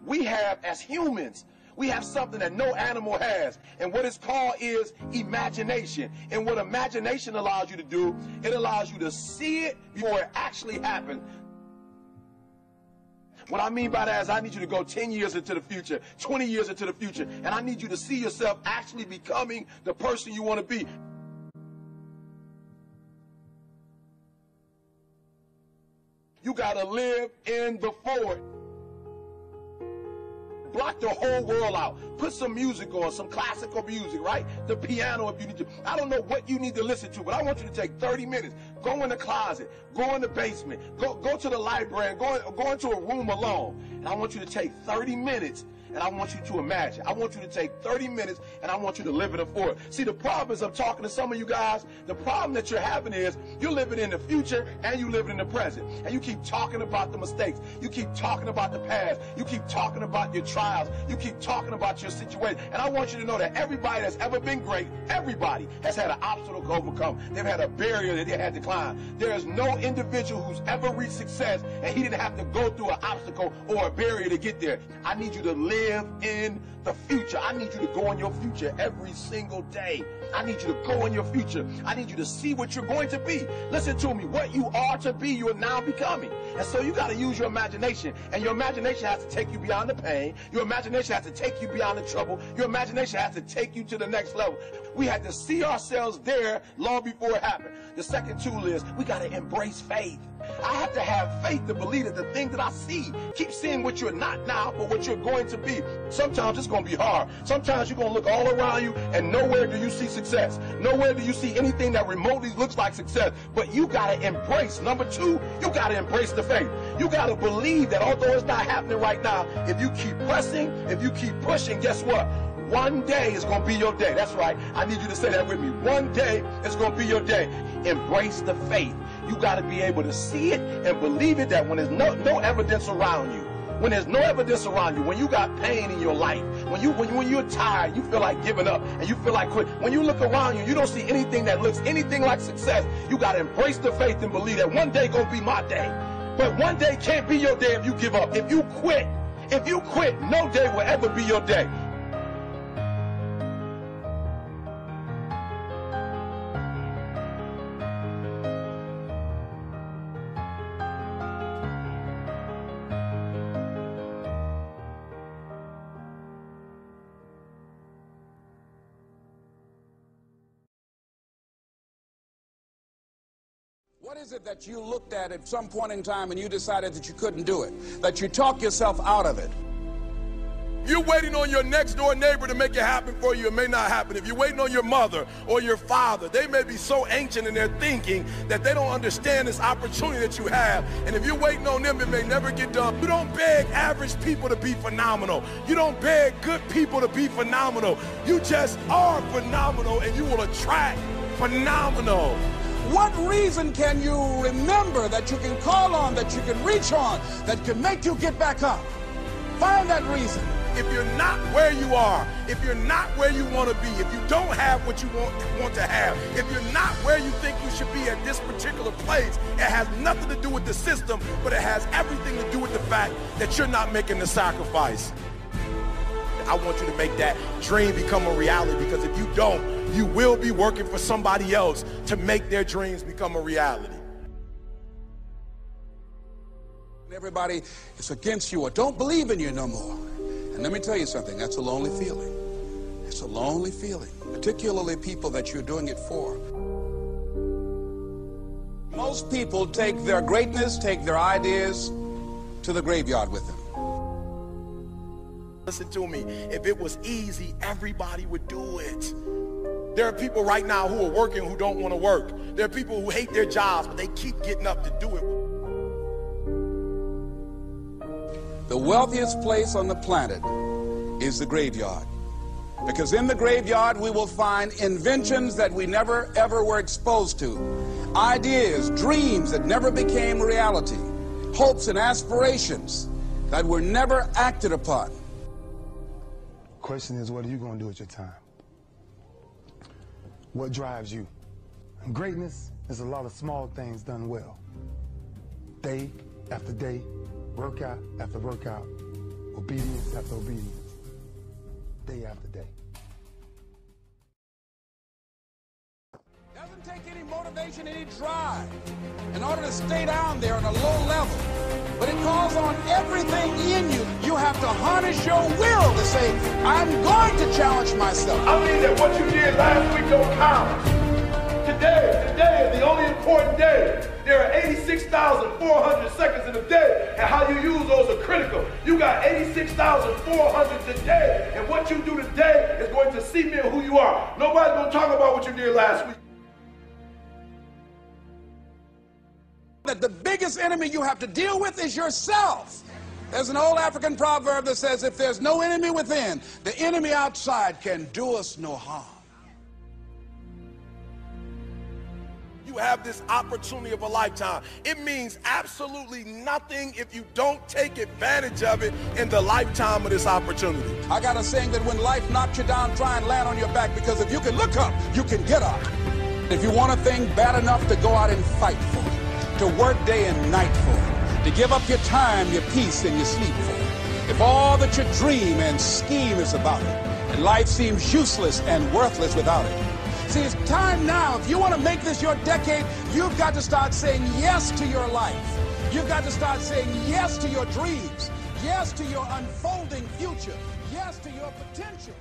we have as humans. We have something that no animal has. And what it's called is imagination. And what imagination allows you to do, it allows you to see it before it actually happened. What I mean by that is I need you to go 10 years into the future, 20 years into the future, and I need you to see yourself actually becoming the person you want to be. You got to live in the forward. Block the whole world out. Put some music on, some classical music, right? The piano if you need to. I don't know what you need to listen to, but I want you to take 30 minutes. Go in the closet. Go in the basement. Go to the library. Go into a room alone. And I want you to take 30 minutes. And I want you to imagine. I want you to take 30 minutes and I want you to live in the forward. See, the problem is I'm talking to some of you guys. The problem that you're having is you're living in the future and you living in the present. And you keep talking about the mistakes. You keep talking about the past. You keep talking about your trials. You keep talking about your situation. And I want you to know that everybody that's ever been great, everybody has had an obstacle to overcome. They've had a barrier that they had to climb. There is no individual who's ever reached success and he didn't have to go through an obstacle or a barrier to get there. I need you to live in the future. I need you to go in your future every single day. I need you to go in your future. I need you to see what you're going to be. Listen to me. What you are to be, you are now becoming. And so you got to use your imagination. And your imagination has to take you beyond the pain. Your imagination has to take you beyond the trouble. Your imagination has to take you to the next level. We had to see ourselves there long before it happened. The second tool is we got to embrace faith. I have to have faith to believe that the thing that I see, keep seeing what you're not now, but what you're going to be. Sometimes it's going to be hard. Sometimes you're going to look all around you and nowhere do you see success. Nowhere do you see anything that remotely looks like success. But you got to embrace. Number two, you got to embrace the faith. You got to believe that although it's not happening right now, if you keep pressing, if you keep pushing, guess what? One day is going to be your day. That's right. I need you to say that with me. One day is going to be your day. Embrace the faith. You got to be able to see it and believe it, that when there's no evidence around you, when there's no evidence around you, when you got pain in your life, when you're tired, you feel like giving up and you feel like quit. When you look around you, you don't see anything that looks anything like success. You got to embrace the faith and believe that one day going to be my day. But one day can't be your day if you give up. If you quit, no day will ever be your day. What is it that you looked at some point in time and you decided that you couldn't do it, that you talked yourself out of it? If you're waiting on your next door neighbor to make it happen for you, it may not happen. If you're waiting on your mother or your father, they may be so ancient in their thinking that they don't understand this opportunity that you have. And if you're waiting on them, it may never get done. You don't beg average people to be phenomenal. You don't beg good people to be phenomenal. You just are phenomenal and you will attract phenomenal. What reason can you remember that you can call on, that you can reach on, that can make you get back up? Find that reason. If you're not where you are, if you're not where you want to be, if you don't have what you want to have, if you're not where you think you should be at this particular place, it has nothing to do with the system, but it has everything to do with the fact that you're not making the sacrifice. I want you to make that dream become a reality, because if you don't, you will be working for somebody else to make their dreams become a reality. Everybody is against you or don't believe in you no more. And let me tell you something, that's a lonely feeling. It's a lonely feeling, particularly people that you're doing it for. Most people take their greatness, take their ideas to the graveyard with them. Listen to me, if it was easy, everybody would do it. There are people right now who are working who don't want to work. There are people who hate their jobs, but they keep getting up to do it. The wealthiest place on the planet is the graveyard. Because in the graveyard we will find inventions that we never ever were exposed to. Ideas, dreams that never became reality. Hopes and aspirations that were never acted upon. Question is, what are you going to do with your time? What drives you? And greatness is a lot of small things done well. Day after day, workout after workout, obedience after obedience, day after day. Doesn't take any motivation, any drive in order to stay down there on a low level. But it calls on everything in you. You have to harness your will to say, I'm going to challenge myself. I mean that what you did last week don't count. Today is the only important day. There are 86,400 seconds in a day, and how you use those are critical. You got 86,400 today, and what you do today is going to cement who you are. Nobody's going to talk about what you did last week. That the biggest enemy you have to deal with is yourself. There's an old African proverb that says, if there's no enemy within, the enemy outside can do us no harm. You have this opportunity of a lifetime. It means absolutely nothing if you don't take advantage of it in the lifetime of this opportunity. I got a saying that when life knocks you down, try and land on your back, because if you can look up, you can get up. If you want a thing bad enough to go out and fight for it, to work day and night for it, to give up your time, your peace, and your sleep for it, if all that you dream and scheme is about it, and life seems useless and worthless without it. See, it's time now. If you want to make this your decade, you've got to start saying yes to your life. You've got to start saying yes to your dreams, yes to your unfolding future, yes to your potential.